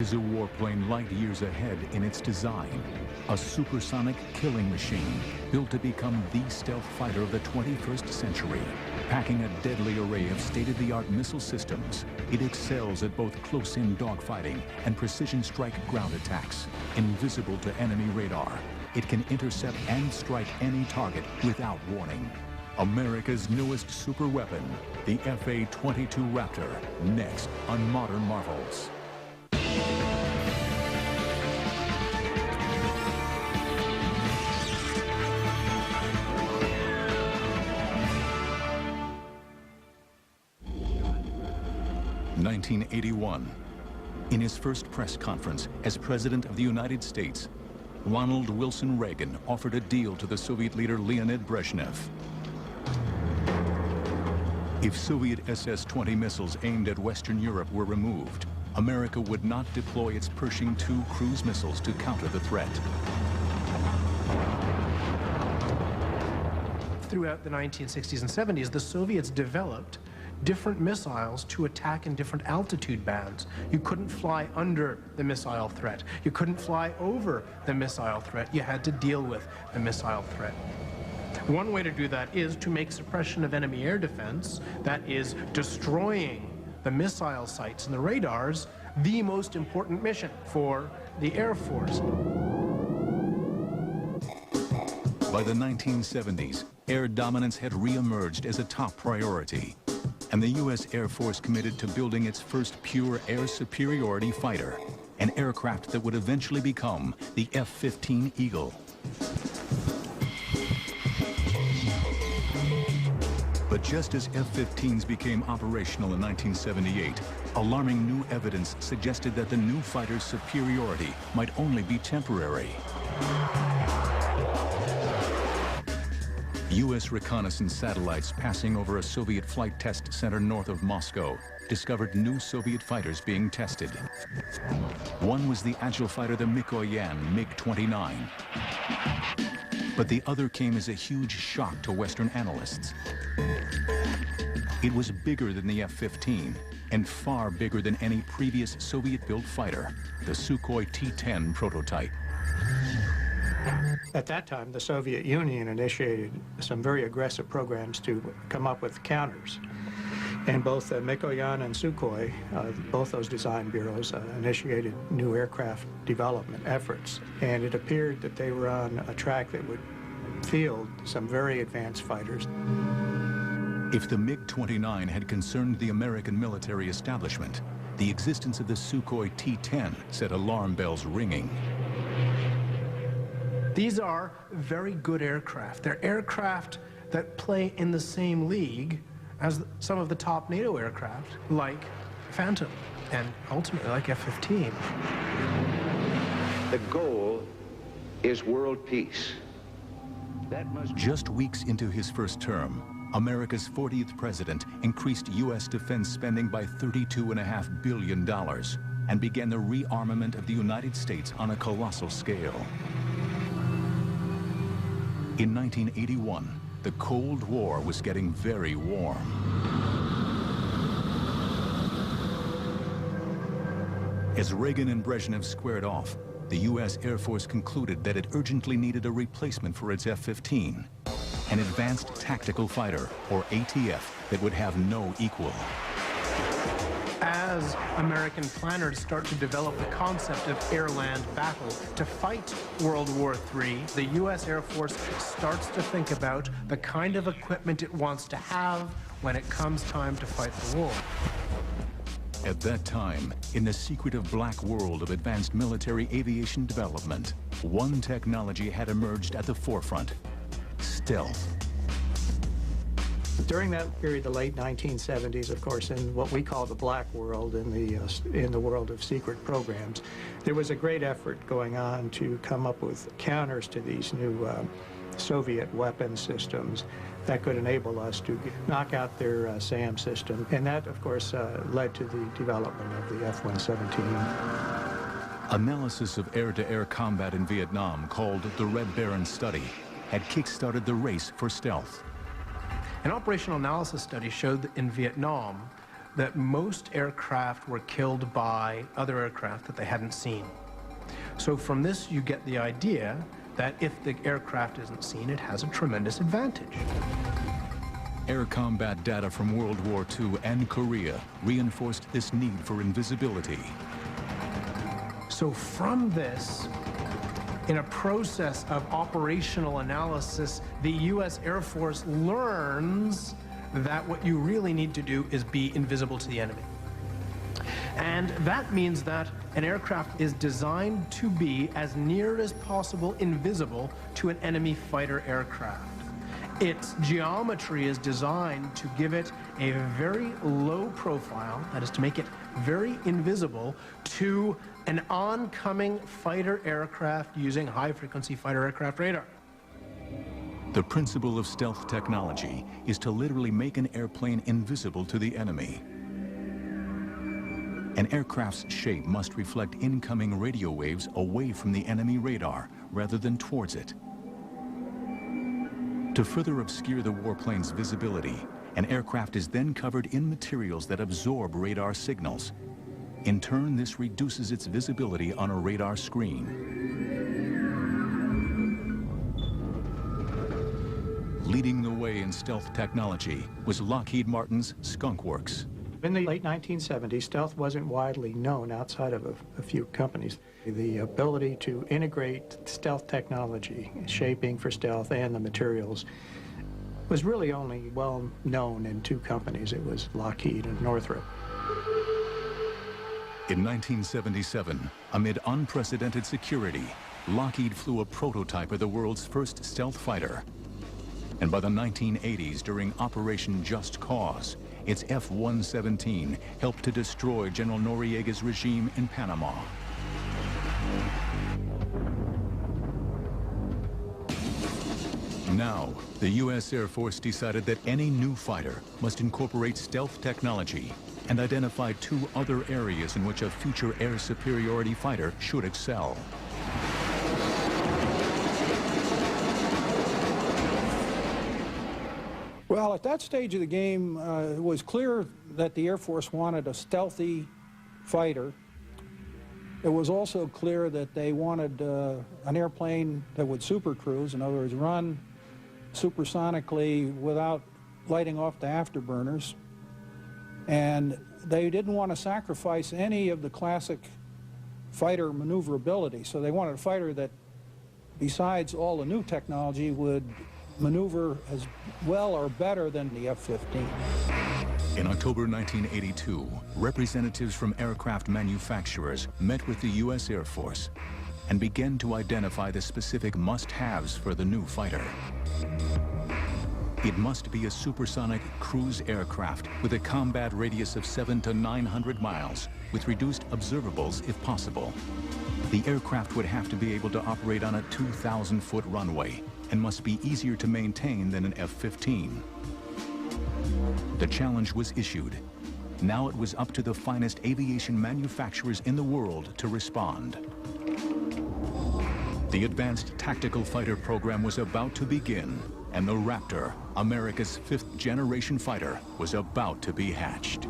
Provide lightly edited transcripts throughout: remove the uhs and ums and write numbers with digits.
Is a warplane light years ahead in its design. A supersonic killing machine built to become the stealth fighter of the 21st century. Packing a deadly array of state-of-the-art missile systems, it excels at both close-in dogfighting and precision strike ground attacks. Invisible to enemy radar, it can intercept and strike any target without warning. America's newest superweapon, the F/A-22 Raptor, next on Modern Marvels. (1981). In his first press conference as President of the United States, Ronald Wilson Reagan offered a deal to the Soviet leader Leonid Brezhnev. If Soviet SS-20 missiles aimed at Western Europe were removed, America would not deploy its Pershing II cruise missiles to counter the threat. Throughout the 1960s and 70s, the Soviets developed different missiles to attack in different altitude bands. You couldn't fly under the missile threat. You couldn't fly over the missile threat. You had to deal with the missile threat. One way to do that is to make suppression of enemy air defense, that is destroying the missile sites and the radars, the most important mission for the Air Force. By the 1970s, air dominance had re-emerged as a top priority, and the U.S. Air Force committed to building its first pure air superiority fighter, an aircraft that would eventually become the F-15 Eagle. But just as F-15s became operational in 1978, alarming new evidence suggested that the new fighter's superiority might only be temporary. U.S. reconnaissance satellites passing over a Soviet flight test center north of Moscow discovered new Soviet fighters being tested. One was the agile fighter, the Mikoyan MiG-29. But the other came as a huge shock to Western analysts. It was bigger than the F-15 and far bigger than any previous Soviet-built fighter, the Sukhoi T-10 prototype. At that time, the Soviet Union initiated some very aggressive programs to come up with counters. And both Mikoyan and Sukhoi, both those design bureaus, initiated new aircraft development efforts. And it appeared that they were on a track that would field some very advanced fighters. If the MiG-29 had concerned the American military establishment, the existence of the Sukhoi T-10 set alarm bells ringing. These are very good aircraft. They're aircraft that play in the same league as some of the top NATO aircraft, like Phantom, and ultimately like F-15. The goal is world peace. Just weeks into his first term, America's 40th president increased U.S. defense spending by $32.5 billion and began the rearmament of the United States on a colossal scale. In 1981, the Cold War was getting very warm. As Reagan and Brezhnev squared off, the U.S. Air Force concluded that it urgently needed a replacement for its F-15, an advanced tactical fighter, or ATF, that would have no equal. As American planners start to develop the concept of air-land battle to fight World War III, the U.S. Air Force starts to think about the kind of equipment it wants to have when it comes time to fight the war. At that time, in the secretive black world of advanced military aviation development, one technology had emerged at the forefront: stealth. During that period, the late 1970s, of course, in what we call the black world, in the world of secret programs, there was a great effort going on to come up with counters to these new Soviet weapon systems that could enable us to knock out their SAM system. And that, of course, led to the development of the F-117. Analysis of air-to-air combat in Vietnam, called the Red Baron Study, had kick-started the race for stealth. An operational analysis study showed that in Vietnam, that most aircraft were killed by other aircraft that they hadn't seen. So from this, you get the idea that if the aircraft isn't seen, it has a tremendous advantage. Air combat data from World War II and Korea reinforced this need for invisibility. So from this, in a process of operational analysis, the U.S. Air Force learns that what you really need to do is be invisible to the enemy. And that means that an aircraft is designed to be as near as possible invisible to an enemy fighter aircraft. Its geometry is designed to give it a very low profile, that is to make it very invisible to an oncoming fighter aircraft using high-frequency fighter aircraft radar. The principle of stealth technology is to literally make an airplane invisible to the enemy. An aircraft's shape must reflect incoming radio waves away from the enemy radar rather than towards it. To further obscure the warplane's visibility, an aircraft is then covered in materials that absorb radar signals. In turn, this reduces its visibility on a radar screen. Leading the way in stealth technology was Lockheed Martin's Skunk Works. In the late 1970s, stealth wasn't widely known outside of a few companies. The ability to integrate stealth technology, shaping for stealth, and the materials was really only well known in two companies. It was Lockheed and Northrop. In 1977, amid unprecedented security, Lockheed flew a prototype of the world's first stealth fighter. And by the 1980s, during Operation Just Cause, its F-117 helped to destroy General Noriega's regime in Panama. Now, the U.S. Air Force decided that any new fighter must incorporate stealth technology and identified two other areas in which a future air superiority fighter should excel. Well, at that stage of the game, it was clear that the Air Force wanted a stealthy fighter. It was also clear that they wanted an airplane that would supercruise, in other words, run supersonically without lighting off the afterburners. And they didn't want to sacrifice any of the classic fighter maneuverability. So they wanted a fighter that, besides all the new technology, would maneuver as well or better than the F-15. In October 1982, representatives from aircraft manufacturers met with the U.S. Air Force and began to identify the specific must-haves for the new fighter. It must be a supersonic cruise aircraft with a combat radius of 700 to 900 miles, with reduced observables if possible. The aircraft would have to be able to operate on a 2,000-foot runway and must be easier to maintain than an F-15. The challenge was issued. Now it was up to the finest aviation manufacturers in the world to respond. The Advanced Tactical Fighter program was about to begin, and the Raptor, America's fifth-generation fighter, was about to be hatched.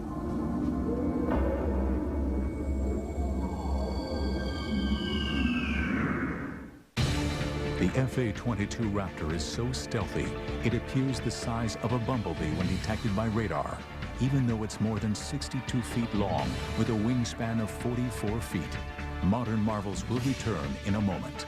The FA-22 Raptor is so stealthy, it appears the size of a bumblebee when detected by radar, even though it's more than 62 feet long with a wingspan of 44 feet. Modern marvels will return in a moment.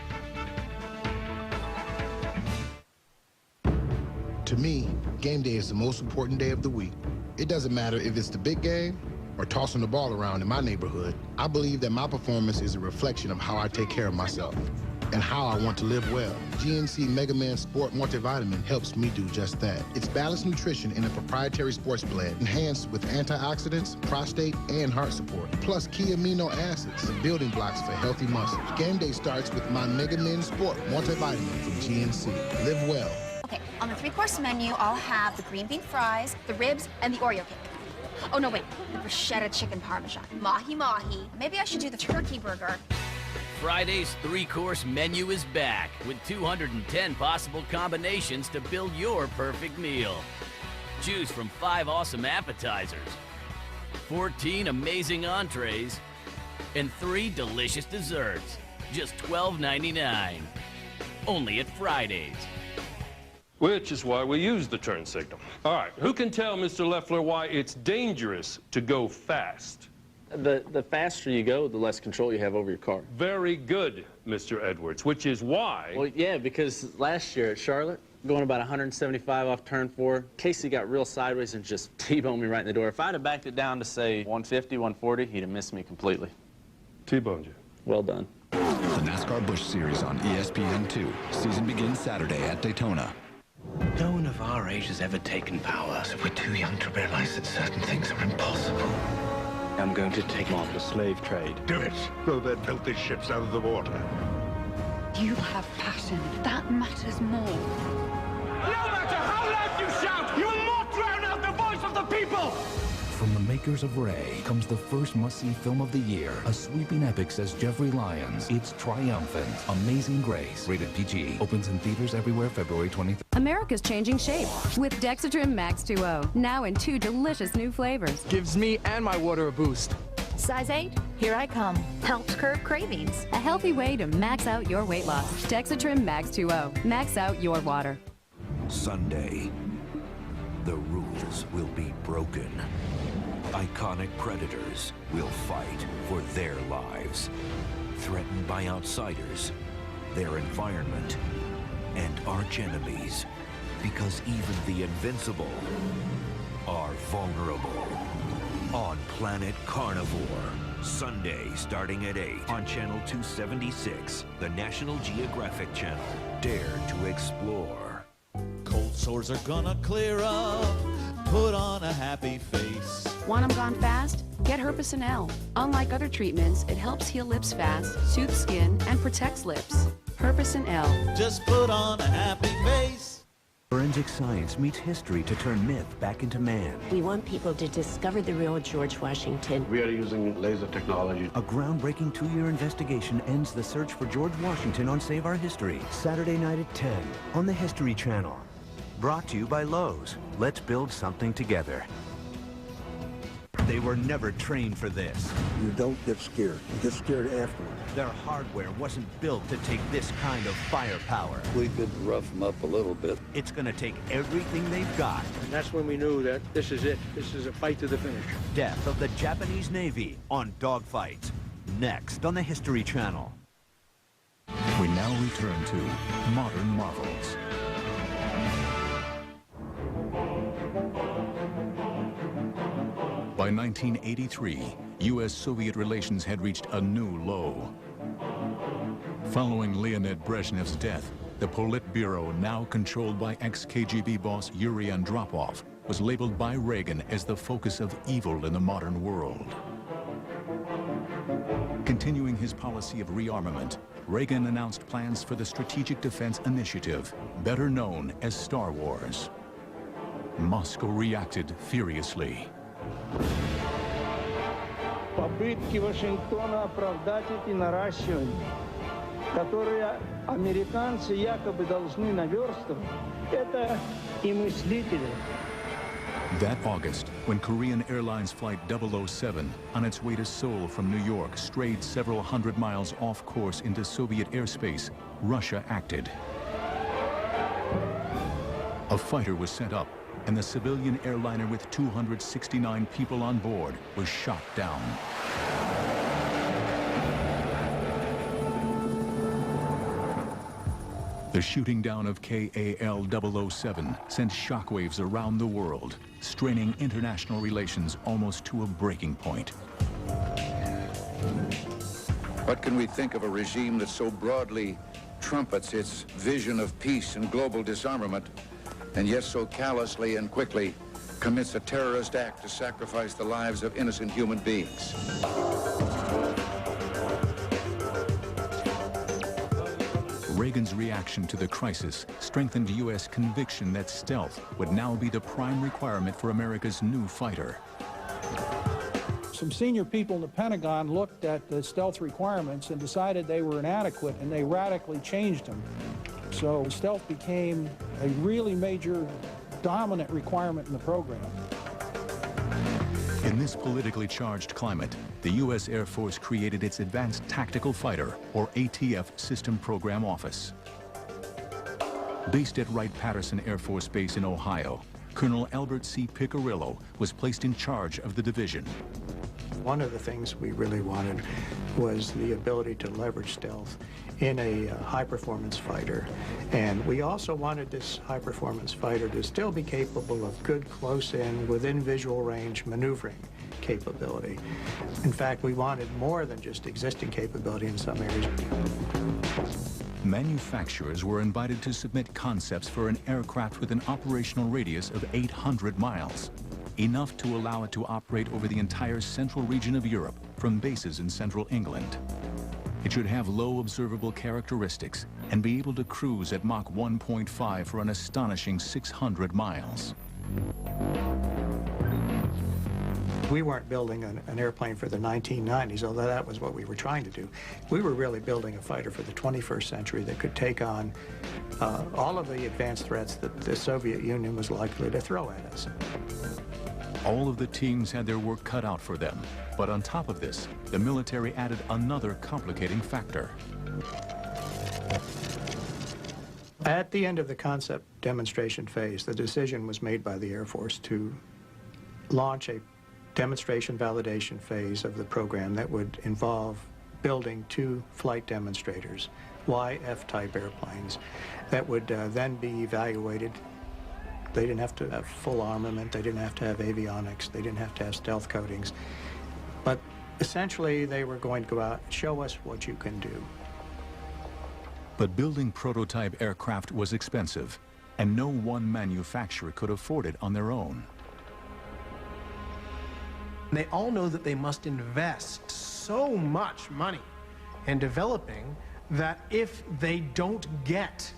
To me, game day is the most important day of the week. It doesn't matter if it's the big game or tossing the ball around in my neighborhood. I believe that my performance is a reflection of how I take care of myself and how I want to live well. GNC Mega Man Sport Multivitamin helps me do just that. It's balanced nutrition in a proprietary sports blend, enhanced with antioxidants, prostate, and heart support, plus key amino acids, the building blocks for healthy muscles. Game day starts with my Mega Man Sport Multivitamin from GNC. Live well. Okay, on the three-course menu, I'll have the green bean fries, the ribs, and the Oreo cake. Oh, no, wait, the bruschetta chicken parmesan, mahi-mahi. Maybe I should do the turkey burger. Friday's three-course menu is back with 210 possible combinations to build your perfect meal. Choose from 5 awesome appetizers, 14 amazing entrees, and 3 delicious desserts. Just $12.99. Only at Fridays. Which is why we use the turn signal. All right, who can tell Mr. Leffler why it's dangerous to go fast? The faster you go, the less control you have over your car. Very good, Mr. Edwards, which is why... Well, yeah, because last year at Charlotte, going about 175 off turn 4, Casey got real sideways and just T-boned me right in the door. If I'd have backed it down to, say, 150, 140, he'd have missed me completely. T-boned you. Well done. The NASCAR Busch Series on ESPN2. Season begins Saturday at Daytona. No one of our age has ever taken power, so we're too young to realize that certain things are impossible. I'm going to take on the slave trade. Do it. Throw their filthy ships out of the water. You have passion. That matters more. No matter how loud you shout, you will not drown out the voice of the people! From the makers of Ray comes the first must-see film of the year. A sweeping epic, says Jeffrey Lyons. It's triumphant. Amazing Grace. Rated PG. Opens in theaters everywhere February 23rd. America's changing shape with Dexatrim Max 2.0. Now in 2 delicious new flavors. Gives me and my water a boost. Size 8, here I come. Helps curb cravings. A healthy way to max out your weight loss. Dexatrim Max 2.0. Max out your water. Sunday, the rules will be broken. Iconic predators will fight for their lives, threatened by outsiders, their environment, and arch enemies, because even the invincible are vulnerable. On Planet Carnivore, Sunday starting at 8 on Channel 276, the National Geographic Channel. Dare to explore. Cold sores are gonna clear up. Put on a happy face. Want them gone fast? Get Herpecin L. Unlike other treatments, it helps heal lips fast, soothes skin, and protects lips. Herpecin L. Just put on a happy face. Forensic science meets history to turn myth back into man. We want people to discover the real George Washington. We are using laser technology. A groundbreaking 2-year investigation ends the search for George Washington on Save Our History. Saturday night at 10 on the History Channel. Brought to you by Lowe's. Let's build something together. They were never trained for this. You don't get scared. You get scared afterwards. Their hardware wasn't built to take this kind of firepower. We could rough them up a little bit. It's going to take everything they've got. And that's when we knew that this is it. This is a fight to the finish. Death of the Japanese Navy on Dogfights. Next on the History Channel. We now return to Modern Marvels. By 1983, U.S.-Soviet relations had reached a new low. Following Leonid Brezhnev's death, the Politburo, now controlled by ex-KGB boss Yuri Andropov, was labeled by Reagan as the focus of evil in the modern world. Continuing his policy of rearmament, Reagan announced plans for the Strategic Defense Initiative, better known as Star Wars. Moscow reacted furiously. Попытки Вашингтона оправдать эти наращивания, которые американцы якобы должны наверстывать, это и мыслители. That August, when Korean Airlines Flight 007, on its way to Seoul from New York, strayed several hundred miles off course into Soviet airspace, Russia acted. A fighter was sent up, and the civilian airliner with 269 people on board was shot down. The shooting down of KAL-007 sent shockwaves around the world, straining international relations almost to a breaking point. What can we think of a regime that so broadly trumpets its vision of peace and global disarmament, and yet so callously and quickly commits a terrorist act to sacrifice the lives of innocent human beings? Reagan's reaction to the crisis strengthened U.S. conviction that stealth would now be the prime requirement for America's new fighter. Some senior people in the Pentagon looked at the stealth requirements and decided they were inadequate, and they radically changed them. So stealth became a really major, dominant requirement in the program. In In this politically charged climate, the U.S. Air Force created its Advanced Tactical Fighter, or ATF, System Program Office. Based at Wright-Patterson Air Force Base in Ohio, Colonel Albert C. Piccirillo was placed in charge of the division. One of the things we really wanted was the ability to leverage stealth in a high-performance fighter. And we also wanted this high-performance fighter to still be capable of good close-in, within visual range maneuvering capability. In fact, we wanted more than just existing capability in some areas. Manufacturers were invited to submit concepts for an aircraft with an operational radius of 800 miles, enough to allow it to operate over the entire central region of Europe from bases in central England. It should have low observable characteristics and be able to cruise at Mach 1.5 for an astonishing 600 miles. We weren't building an airplane for the 1990s, although that was what we were trying to do. We were really building a fighter for the 21st century that could take on all of the advanced threats that the Soviet Union was likely to throw at us. All of the teams had their work cut out for them. But on top of this, the military added another complicating factor. At the end of the concept demonstration phase, the decision was made by the Air Force to launch a demonstration validation phase of the program that would involve building 2 flight demonstrators, YF-type airplanes, that would then be evaluated. They didn't have to have full armament, they didn't have to have avionics, they didn't have to have stealth coatings. But essentially, they were going to go out and show us what you can do. But building prototype aircraft was expensive, and no one manufacturer could afford it on their own. They all know that they must invest so much money in developing that if they don't get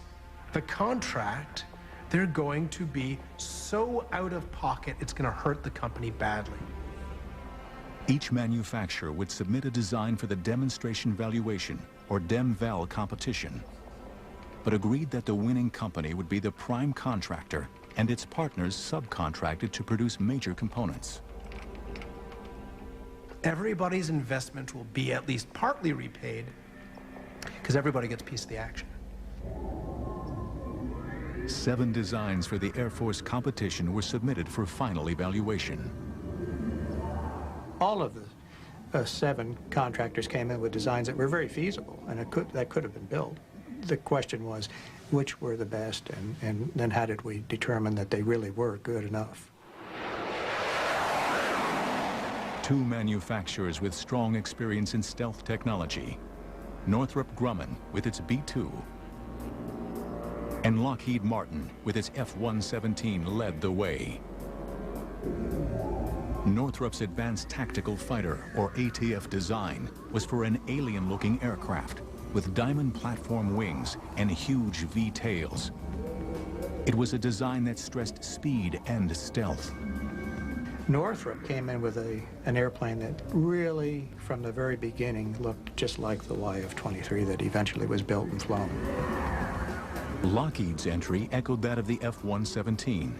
the contract, they're going to be so out of pocket, it's going to hurt the company badly. Each manufacturer would submit a design for the demonstration valuation, or DEM-VAL competition, but agreed that the winning company would be the prime contractor and its partners subcontracted to produce major components. Everybody's investment will be at least partly repaid because everybody gets a piece of the action. 7 designs for the Air Force competition were submitted for final evaluation. All of the 7 contractors came in with designs that were very feasible, and that could have been built. The question was, which were the best, and then how did we determine that they really were good enough? 2 manufacturers with strong experience in stealth technology, Northrop Grumman with its B-2, and Lockheed Martin with its F-117 led the way. Northrop's Advanced Tactical Fighter, or ATF design, was for an alien-looking aircraft with diamond platform wings and huge V-tails. It was a design that stressed speed and stealth. Northrop came in with an airplane that really, from the very beginning, looked just like the YF-23 that eventually was built and flown. Lockheed's entry echoed that of the F-117.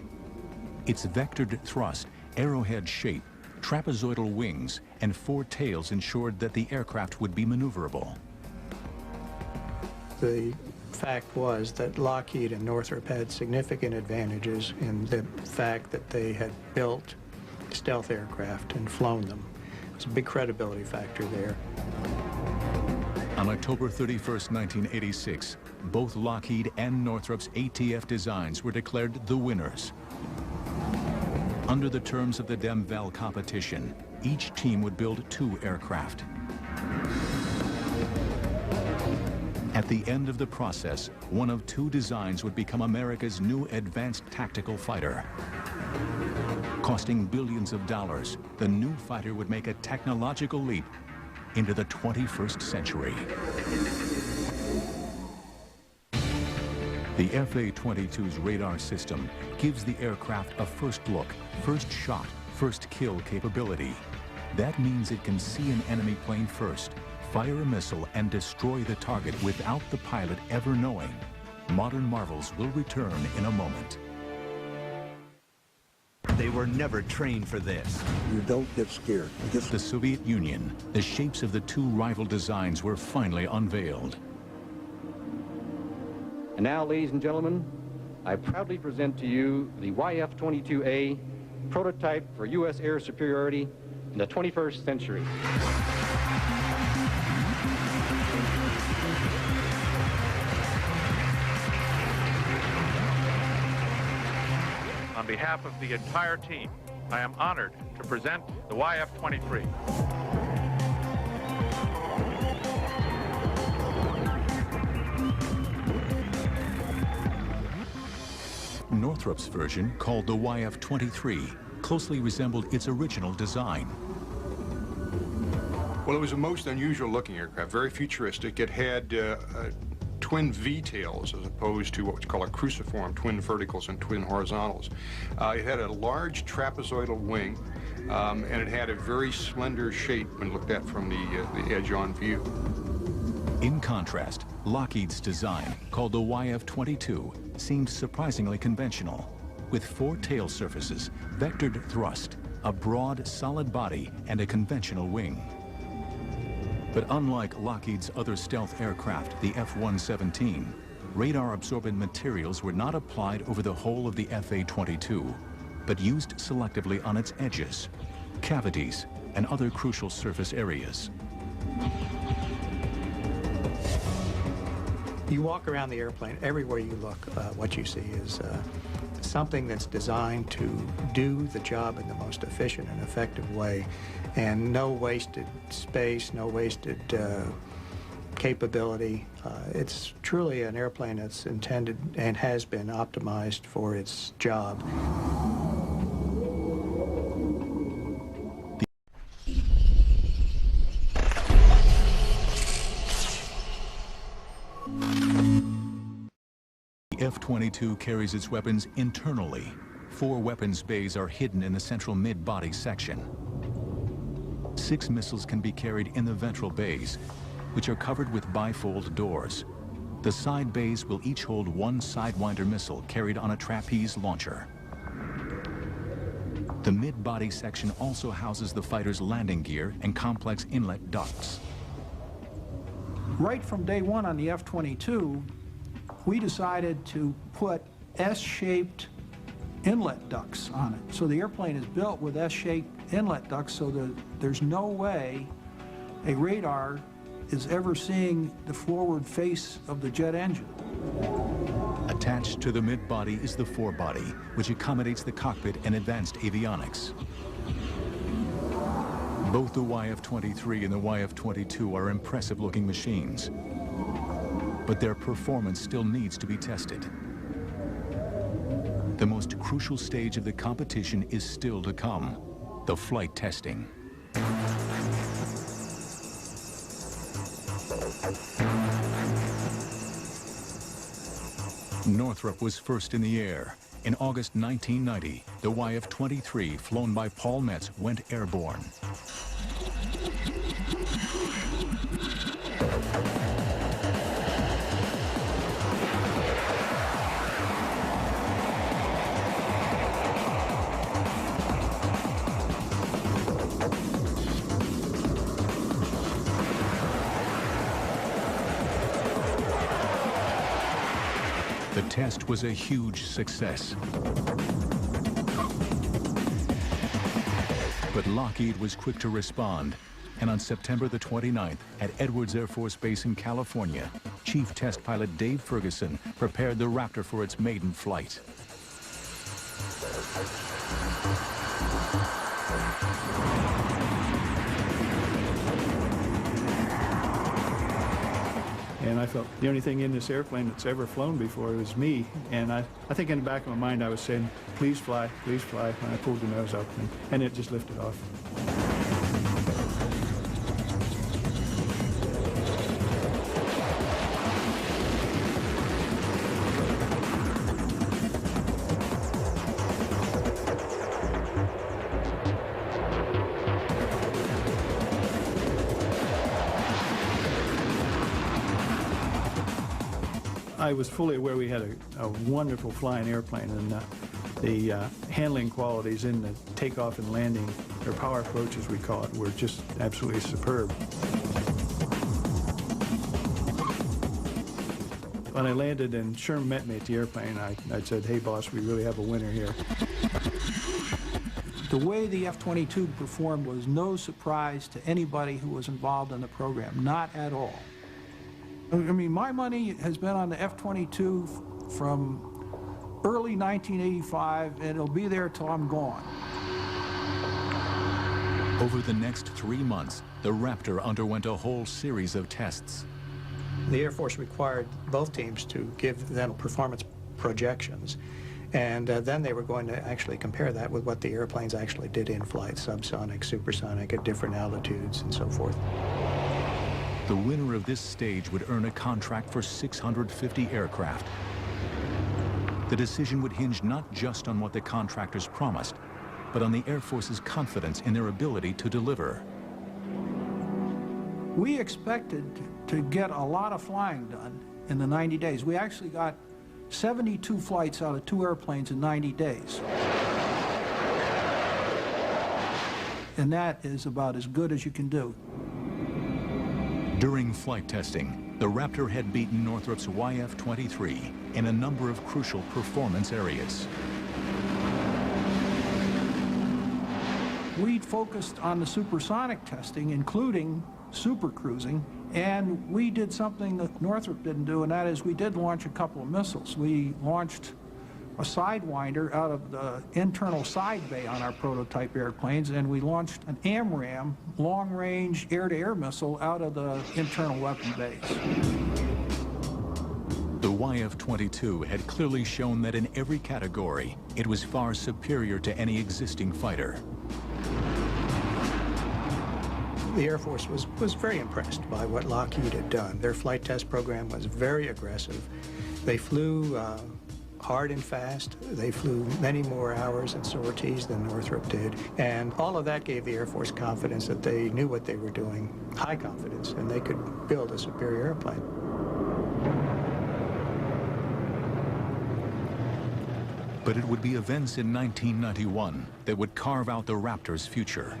Its vectored thrust, arrowhead shape, trapezoidal wings, and 4 tails ensured that the aircraft would be maneuverable. The fact was that Lockheed and Northrop had significant advantages in the fact that they had built stealth aircraft and flown them. There's a big credibility factor there. On October 31st, 1986, both Lockheed and Northrop's ATF designs were declared the winners. Under the terms of the DEM-VAL competition, each team would build 2 aircraft. At the end of the process, one of 2 designs would become America's new Advanced Tactical Fighter. Costing billions of dollars, the new fighter would make a technological leap into the 21st century. The FA-22's radar system gives the aircraft a first look, first shot, first kill capability. That means it can see an enemy plane first, fire a missile, and destroy the target without the pilot ever knowing. Modern Marvels will return in a moment. They were never trained for this. You don't get scared. The Soviet Union, the shapes of the two rival designs were finally unveiled. And now, ladies and gentlemen, I proudly present to you the YF-22A, prototype for U.S. air superiority in the 21st century. On behalf of the entire team, I am honored to present the YF-23. Northrop's version, called the YF-23, closely resembled its original design. Well, it was a most unusual looking aircraft, very futuristic. It had twin V-tails as opposed to what we call a cruciform, twin verticals and twin horizontals. It had a large trapezoidal wing, and it had a very slender shape when looked at from the edge-on view. In contrast, Lockheed's design, called the YF-22, seemed surprisingly conventional, with 4 tail surfaces, vectored thrust, a broad, solid body, and a conventional wing. But unlike Lockheed's other stealth aircraft, the F-117, radar-absorbent materials were not applied over the whole of the FA-22, but used selectively on its edges, cavities, and other crucial surface areas. You walk around the airplane, everywhere you look, what you see is something that's designed to do the job in the most efficient and effective way, and no wasted space, no wasted capability. It's truly an airplane that's intended and has been optimized for its job. The F-22 carries its weapons internally. 4 weapons bays are hidden in the central mid-body section. 6 missiles can be carried in the ventral bays, which are covered with bifold doors. The side bays will each hold 1 Sidewinder missile carried on a trapeze launcher. The mid-body section also houses the fighter's landing gear and complex inlet ducts. Right from day one on the F-22, we decided to put S-shaped inlet ducts on it. So the airplane is built with S-shaped inlet ducts so that there's no way a radar is ever seeing the forward face of the jet engine. Attached to the mid-body is the forebody, which accommodates the cockpit and advanced avionics. Both the YF-23 and the YF-22 are impressive-looking machines, but their performance still needs to be tested. The most crucial stage of the competition is still to come, the flight testing. Northrop was first in the air. In August 1990, the YF-23, flown by Paul Metz, went airborne. The test was a huge success. But Lockheed was quick to respond, and on September the 29th, at Edwards Air Force Base in California, Chief Test Pilot Dave Ferguson prepared the Raptor for its maiden flight. And I felt the only thing in this airplane that's ever flown before was me. And I think in the back of my mind I was saying, please fly, when I pulled the nose up. And it just lifted off. I was fully aware we had a wonderful flying airplane, and The handling qualities in the takeoff and landing, or power approach as we call it, were just absolutely superb. When I landed and Sherm met me at the airplane, I said, "Hey boss, we really have a winner here." The way the F-22 performed was no surprise to anybody who was involved in the program, not at all. I mean, my money has been on the F-22 from early 1985, and it'll be there till I'm gone. Over the next 3 months, the Raptor underwent a whole series of tests. The Air Force required both teams to give them performance projections, and then they were going to actually compare that with what the airplanes actually did in flight, subsonic, supersonic, at different altitudes, and so forth. The winner of this stage would earn a contract for 650 aircraft. The decision would hinge not just on what the contractors promised, but on the Air Force's confidence in their ability to deliver. We expected to get a lot of flying done in the 90 days. We actually got 72 flights out of 2 airplanes in 90 days. And that is about as good as you can do. During flight testing, the Raptor had beaten Northrop's YF-23 in a number of crucial performance areas. We focused on the supersonic testing, including supercruising, and we did something that Northrop didn't do, and that is we did launch a couple of missiles. We launched a Sidewinder out of the internal side bay on our prototype airplanes, and we launched an AMRAAM, long-range air-to-air missile, out of the internal weapon bays. The YF-22 had clearly shown that in every category, it was far superior to any existing fighter. The Air Force was very impressed by what Lockheed had done. Their flight test program was very aggressive. They flew hard and fast. They flew many more hours and sorties than Northrop did. And all of that gave the Air Force confidence that they knew what they were doing, high confidence, and they could build a superior airplane. But it would be events in 1991 that would carve out the Raptor's future.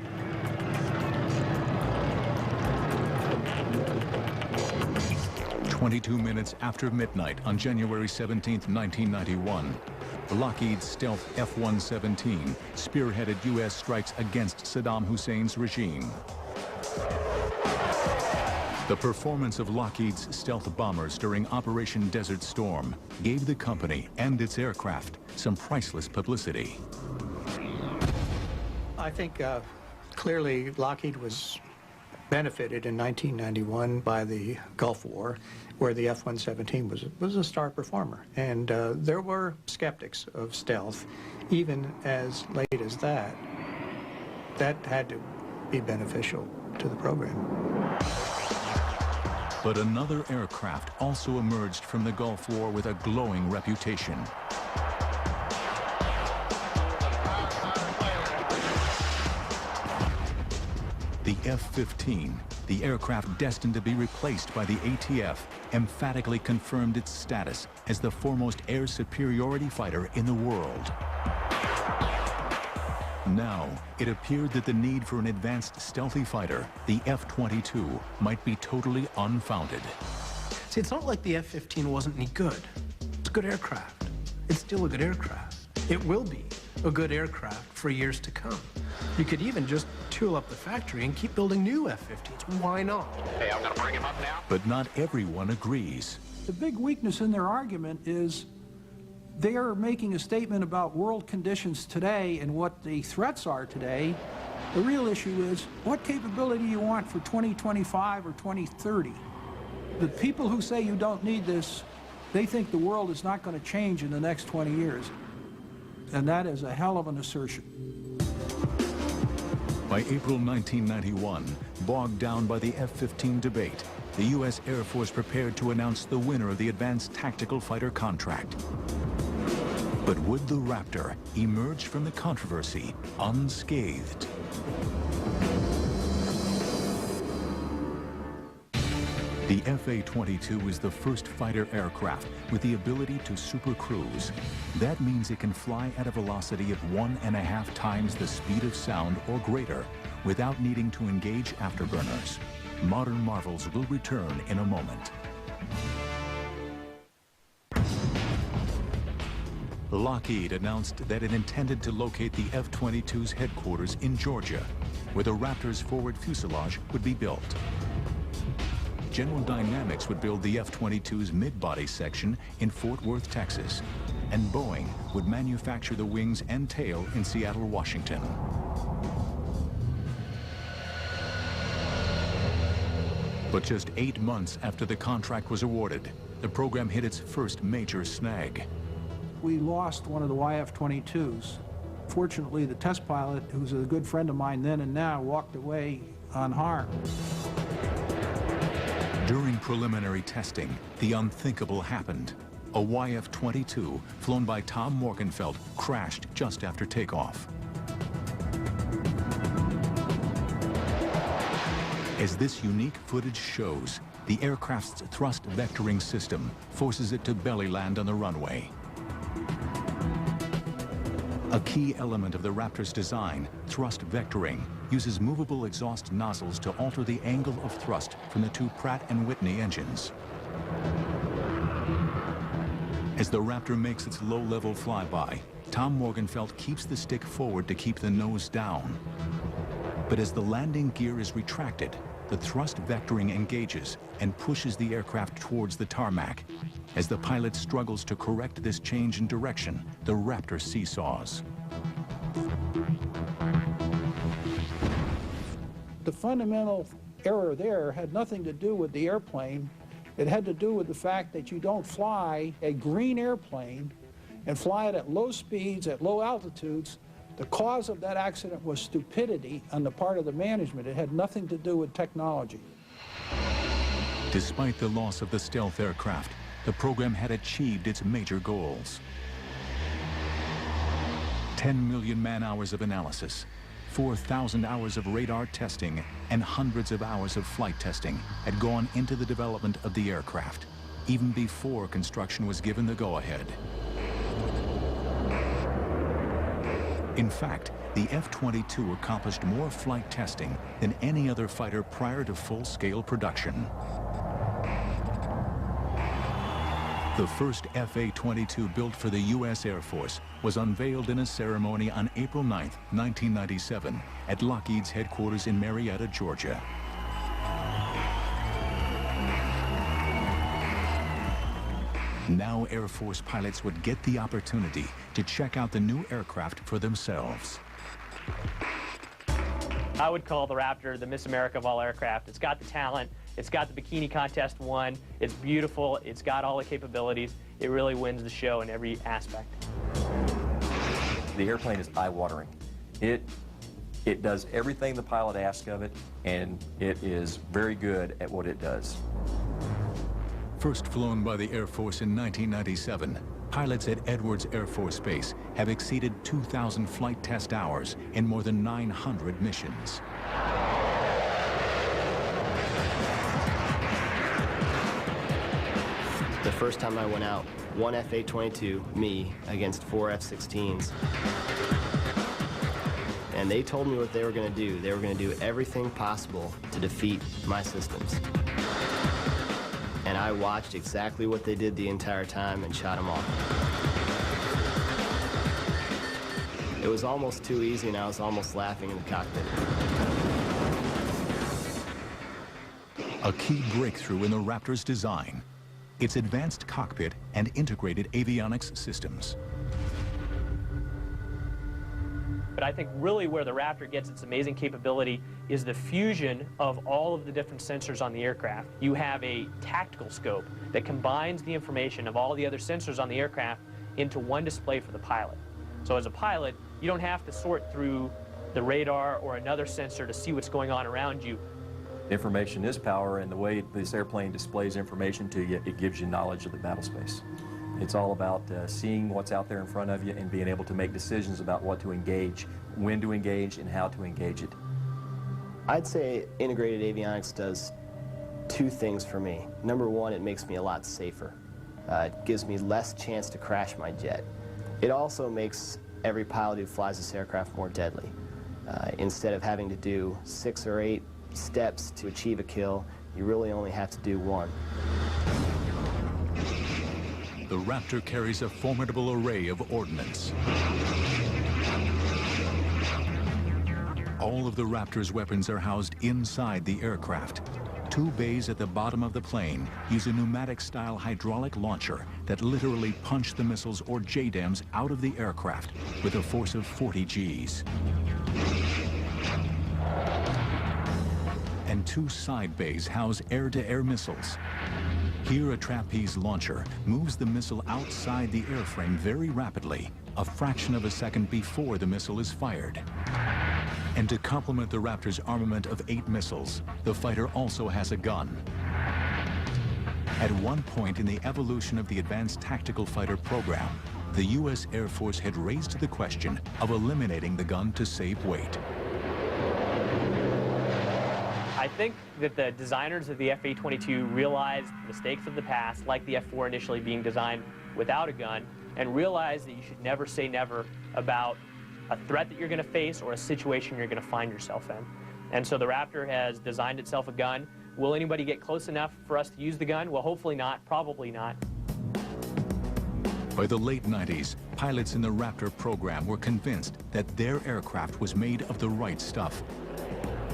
"22 minutes after midnight on January 17, 1991, Lockheed's stealth F-117 spearheaded U.S. strikes against Saddam Hussein's regime. The performance of Lockheed's stealth bombers during Operation Desert Storm gave the company and its aircraft some priceless publicity. I think clearly Lockheed was benefited in 1991 by the Gulf War, where the F-117 was a star performer. And there were skeptics of stealth, even as late as that. That had to be beneficial to the program. But another aircraft also emerged from the Gulf War with a glowing reputation. The F-15, the aircraft destined to be replaced by the ATF, emphatically confirmed its status as the foremost air superiority fighter in the world. Now, it appeared that the need for an advanced stealthy fighter, the F-22, might be totally unfounded. See, it's not like the F-15 wasn't any good. It's a good aircraft. It's still a good aircraft. It will be a good aircraft for years to come. You could even just tool up the factory and keep building new F-15s. Why not? Hey, I'm gonna bring him up now. But not everyone agrees. The big weakness in their argument is they are making a statement about world conditions today and what the threats are today. The real issue is what capability you want for 2025 or 2030. The people who say you don't need this, they think the world is not going to change in the next 20 years. And that is a hell of an assertion. By April 1991, bogged down by the F-15 debate, the U.S. Air Force prepared to announce the winner of the Advanced Tactical Fighter contract. But would the Raptor emerge from the controversy unscathed? The FA-22 is the first fighter aircraft with the ability to supercruise. That means it can fly at a velocity of 1.5 times the speed of sound or greater without needing to engage afterburners. Modern marvels will return in a moment. Lockheed announced that it intended to locate the F-22's headquarters in Georgia, where the Raptor's forward fuselage would be built. General Dynamics would build the F-22's mid-body section in Fort Worth, Texas, and Boeing would manufacture the wings and tail in Seattle, Washington. But just 8 months after the contract was awarded, the program hit its first major snag. We lost one of the YF-22s. Fortunately, the test pilot, who's a good friend of mine then and now, walked away unharmed. During preliminary testing, the unthinkable happened. A YF-22, flown by Tom Morgenfeld, crashed just after takeoff. As this unique footage shows, the aircraft's thrust vectoring system forces it to belly land on the runway. A key element of the Raptor's design, thrust vectoring, uses movable exhaust nozzles to alter the angle of thrust from the two Pratt & Whitney engines. As the Raptor makes its low-level flyby, Tom Morgenfeld keeps the stick forward to keep the nose down. But as the landing gear is retracted, the thrust vectoring engages and pushes the aircraft towards the tarmac. As the pilot struggles to correct this change in direction, the Raptor seesaws. The fundamental error there had nothing to do with the airplane. It had to do with the fact that you don't fly a green airplane and fly it at low speeds, at low altitudes. The cause of that accident was stupidity on the part of the management. It had nothing to do with technology. Despite the loss of the stealth aircraft, the program had achieved its major goals. 10 million man-hours of analysis, 4,000 hours of radar testing, and hundreds of hours of flight testing had gone into the development of the aircraft, even before construction was given the go-ahead. In fact, the F-22 accomplished more flight testing than any other fighter prior to full-scale production. The first FA-22 built for the U.S. Air Force was unveiled in a ceremony on April 9, 1997, at Lockheed's headquarters in Marietta, Georgia. Now Air Force pilots would get the opportunity to check out the new aircraft for themselves. I would call the Raptor the Miss America of all aircraft. It's got the talent, it's got the bikini contest won, it's beautiful, it's got all the capabilities. It really wins the show in every aspect. The airplane is eye-watering. It does everything the pilot asks of it, and it is very good at what it does. First flown by the Air Force in 1997, pilots at Edwards Air Force Base have exceeded 2,000 flight test hours in more than 900 missions. The first time I went out, one F-A-22, me, against 4 F-16s. And they told me what they were going to do. They were going to do everything possible to defeat my systems. And I watched exactly what they did the entire time and shot them off. It was almost too easy, and I was almost laughing in the cockpit. A key breakthrough in the Raptor's design, its advanced cockpit and integrated avionics systems. But I think really where the Raptor gets its amazing capability is the fusion of all of the different sensors on the aircraft. You have a tactical scope that combines the information of all the other sensors on the aircraft into one display for the pilot. So as a pilot, you don't have to sort through the radar or another sensor to see what's going on around you. Information is power, and the way this airplane displays information to you, it gives you knowledge of the battle space. It's all about seeing what's out there in front of you and being able to make decisions about what to engage, when to engage, and how to engage it. I'd say integrated avionics does two things for me. Number one, it makes me a lot safer. It gives me less chance to crash my jet. It also makes every pilot who flies this aircraft more deadly. Instead of having to do 6 or 8 steps to achieve a kill, you really only have to do one. The Raptor carries a formidable array of ordnance. All of the Raptor's weapons are housed inside the aircraft. 2 bays at the bottom of the plane use a pneumatic-style hydraulic launcher that literally punch the missiles or JDAMs out of the aircraft with a force of 40 Gs. And 2 side bays house air-to-air missiles. Here, a trapeze launcher moves the missile outside the airframe very rapidly, a fraction of a second before the missile is fired. And to complement the Raptor's armament of 8 missiles, the fighter also has a gun. At one point in the evolution of the Advanced Tactical Fighter program, the U.S. Air Force had raised the question of eliminating the gun to save weight. I think that the designers of the F-A-22 realized mistakes of the past, like the F-4 initially being designed without a gun, and realized that you should never say never about a threat that you're going to face or a situation you're going to find yourself in. And so the Raptor has designed itself a gun. Will anybody get close enough for us to use the gun? Well, hopefully not, probably not. By the late 90s, pilots in the Raptor program were convinced that their aircraft was made of the right stuff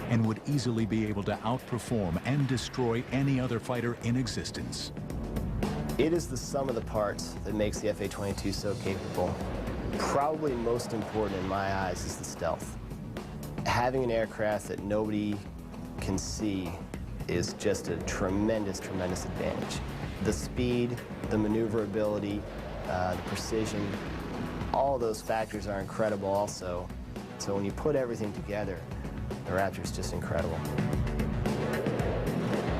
and would easily be able to outperform and destroy any other fighter in existence. It is the sum of the parts that makes the F-A-22 so capable. Probably most important in my eyes is the stealth. Having an aircraft that nobody can see is just a tremendous, tremendous advantage. The speed, the maneuverability, the precision, all those factors are incredible also. So when you put everything together, the Raptor's just incredible.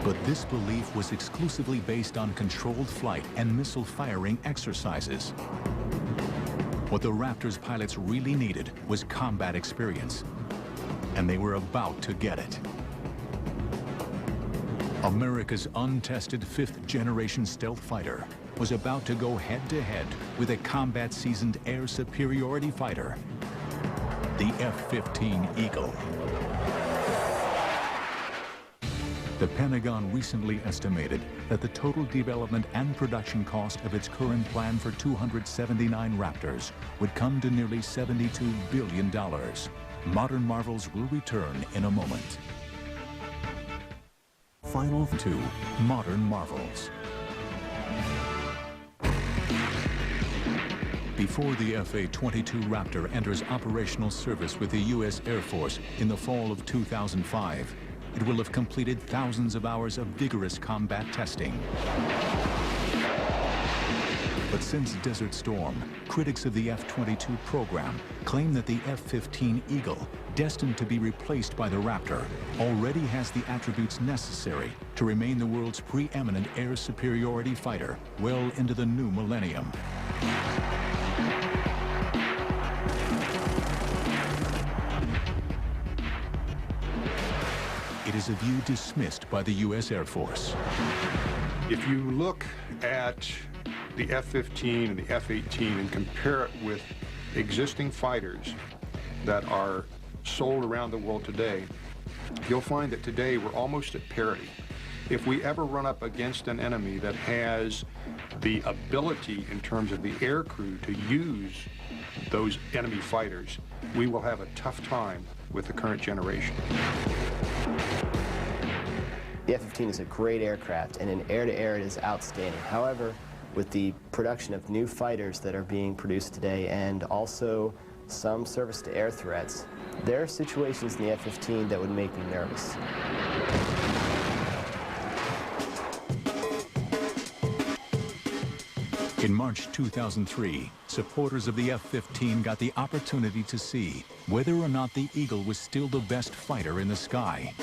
But this belief was exclusively based on controlled flight and missile firing exercises. What the Raptor's pilots really needed was combat experience, and they were about to get it. America's untested 5th-generation stealth fighter was about to go head-to-head with a combat-seasoned air superiority fighter, the F-15 Eagle. The Pentagon recently estimated that the total development and production cost of its current plan for 279 Raptors would come to nearly $72 billion. Modern Marvels will return in a moment. Final 2, Modern Marvels. Before the F-A-22 Raptor enters operational service with the U.S. Air Force in the fall of 2005, it will have completed thousands of hours of vigorous combat testing. But since Desert Storm, critics of the F-22 program claim that the F-15 Eagle, destined to be replaced by the Raptor, already has the attributes necessary to remain the world's preeminent air superiority fighter well into the new millennium. It is a view dismissed by the U.S. Air Force. If you look at the F-15 and the F-18 and compare it with existing fighters that are sold around the world today, you'll find that today we're almost at parity. If we ever run up against an enemy that has the ability in terms of the air crew to use those enemy fighters, we will have a tough time with the current generation. The F-15 is a great aircraft, and in air-to-air it is outstanding. However, with the production of new fighters that are being produced today and also some surface-to-air threats, there are situations in the F-15 that would make me nervous. In March 2003, supporters of the F-15 got the opportunity to see whether or not the Eagle was still the best fighter in the sky.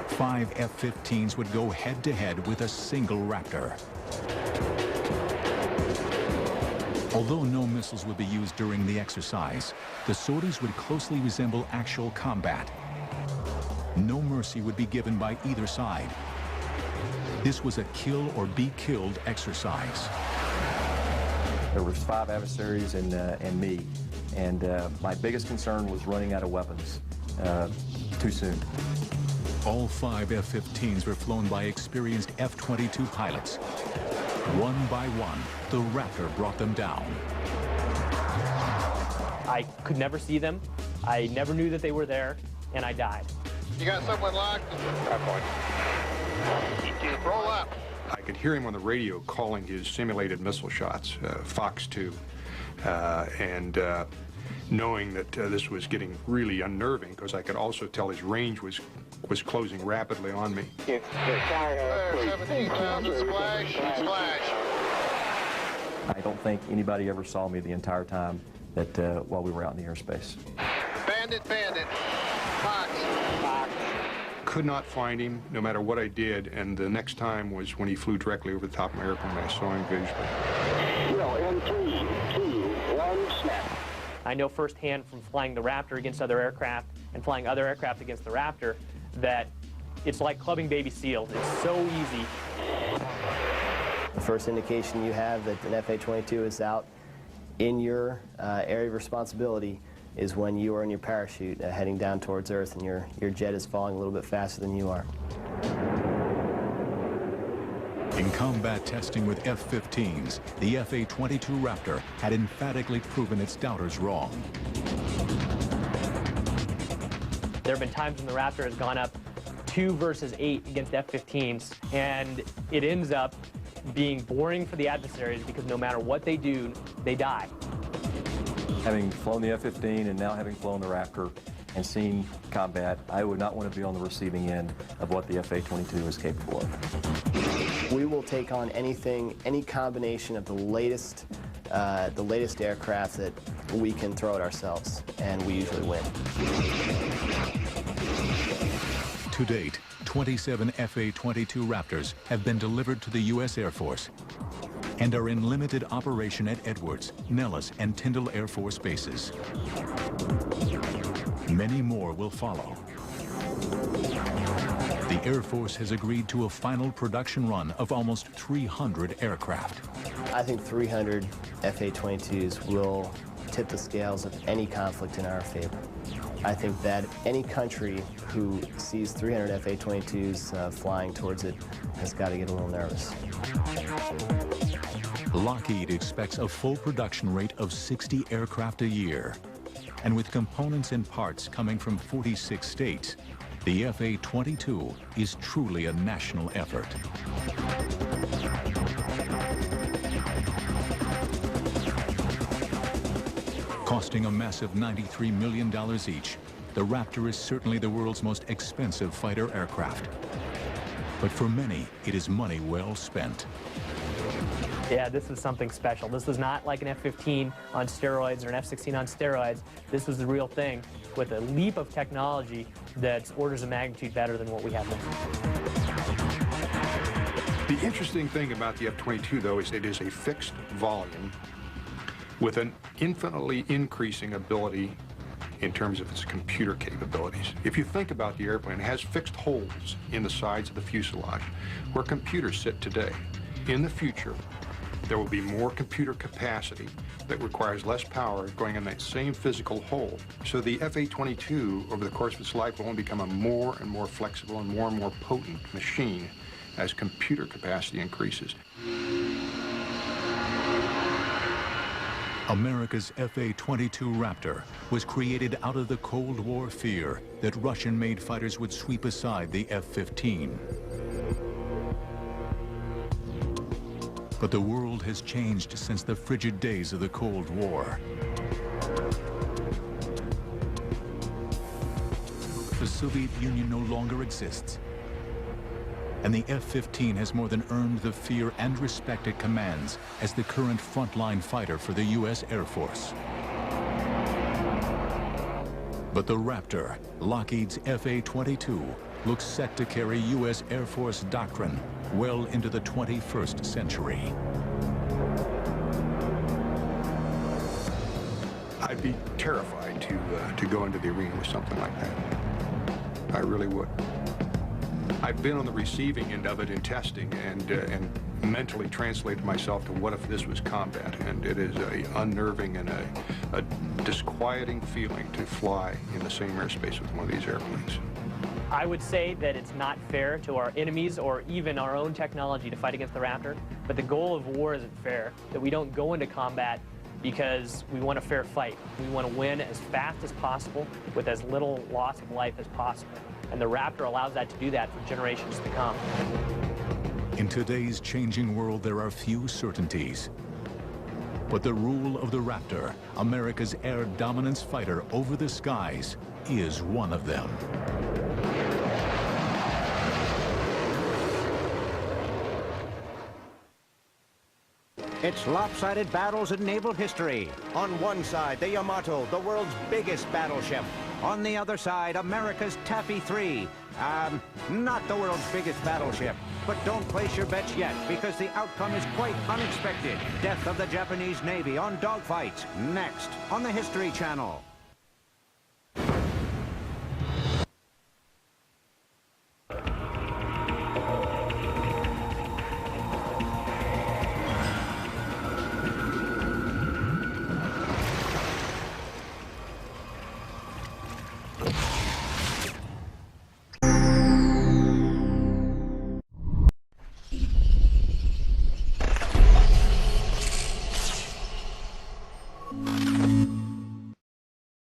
Five F-15s would go head-to-head with a single Raptor. Although no missiles would be used during the exercise, the sorties would closely resemble actual combat. No mercy would be given by either side. This was a kill or be killed exercise. There were 5 adversaries and me, and my biggest concern was running out of weapons too soon. All 5 F-15s were flown by experienced F-22 pilots. One by one, the Raptor brought them down. I could never see them. I never knew that they were there, and I died. You got someone locked? point. Roll up. I could hear him on the radio calling his simulated missile shots, Fox 2, and knowing that this was getting really unnerving, because I could also tell his range was closing rapidly on me. There, 17,000, splash, splash. I don't think anybody ever saw me the entire time that while we were out in the airspace. Bandit, bandit. Fox. Fox. Could not find him, no matter what I did, and the next time was when he flew directly over the top of my airplane. I saw him visually. Well, in 3, 2, 1, snap. I know firsthand from flying the Raptor against other aircraft and flying other aircraft against the Raptor that it's like clubbing baby seals. It's so easy. The first indication you have that an F/A-22 is out in your area of responsibility is when you are in your parachute heading down towards Earth and your jet is falling a little bit faster than you are. In combat testing with F-15s, the F/A-22 Raptor had emphatically proven its doubters wrong. There have been times when the Raptor has gone up 2 versus 8 against F-15s, and it ends up being boring for the adversaries because no matter what they do, they die. Having flown the F-15 and now having flown the Raptor and seen combat, I would not want to be on the receiving end of what the F/A-22 is capable of. We will take on anything, any combination of the latest aircraft that we can throw at ourselves, and we usually win. To date, 27 F/A-22 Raptors have been delivered to the U.S. Air Force and are in limited operation at Edwards, Nellis, and Tyndall Air Force bases. Many more will follow. The Air Force has agreed to a final production run of almost 300 aircraft. I think 300 F/A-22s will tip the scales of any conflict in our favor. I think that any country who sees 300 F/A-22s flying towards it has got to get a little nervous. Lockheed expects a full production rate of 60 aircraft a year. And with components and parts coming from 46 states, the F/A-22 is truly a national effort. Costing a massive $93 million each, the Raptor is certainly the world's most expensive fighter aircraft. But for many, it is money well spent. Yeah, this is something special. This is not like an F-15 on steroids or an F-16 on steroids. This is the real thing with a leap of technology that's orders of magnitude better than what we have now. The interesting thing about the F-22, though, is it is a fixed volume with an infinitely increasing ability in terms of its computer capabilities. If you think about the airplane, it has fixed holes in the sides of the fuselage where computers sit today. In the future, there will be more computer capacity that requires less power going in that same physical hole. So the F/A-22, over the course of its life, will only become a more and more flexible and more potent machine as computer capacity increases. America's F/A-22 Raptor was created out of the Cold War fear that Russian-made fighters would sweep aside the F-15. But the world has changed since the frigid days of the Cold War. The Soviet Union no longer exists, and the F-15 has more than earned the fear and respect it commands as the current frontline fighter for the U.S. Air Force. But the Raptor, Lockheed's F/A-22, looks set to carry U.S. Air Force doctrine well into the 21st century. I'd be terrified to go into the arena with something like that. I really would. I've been on the receiving end of it in testing and mentally translated myself to what if this was combat, and it is a unnerving and a disquieting feeling to fly in the same airspace with one of these airplanes. I would say that it's not fair to our enemies or even our own technology to fight against the Raptor, but the goal of war isn't fair, that we don't go into combat because we want a fair fight. We want to win as fast as possible with as little loss of life as possible. And the Raptor allows that to do that for generations to come. In today's changing world, there are few certainties. But the rule of the Raptor, America's air dominance fighter over the skies, is one of them. It's lopsided battles in naval history. On one side, the Yamato, the world's biggest battleship. On the other side, America's Taffy III. Not the world's biggest battleship. But don't place your bets yet, because the outcome is quite unexpected. Death of the Japanese Navy on dogfights. Next, on the History Channel.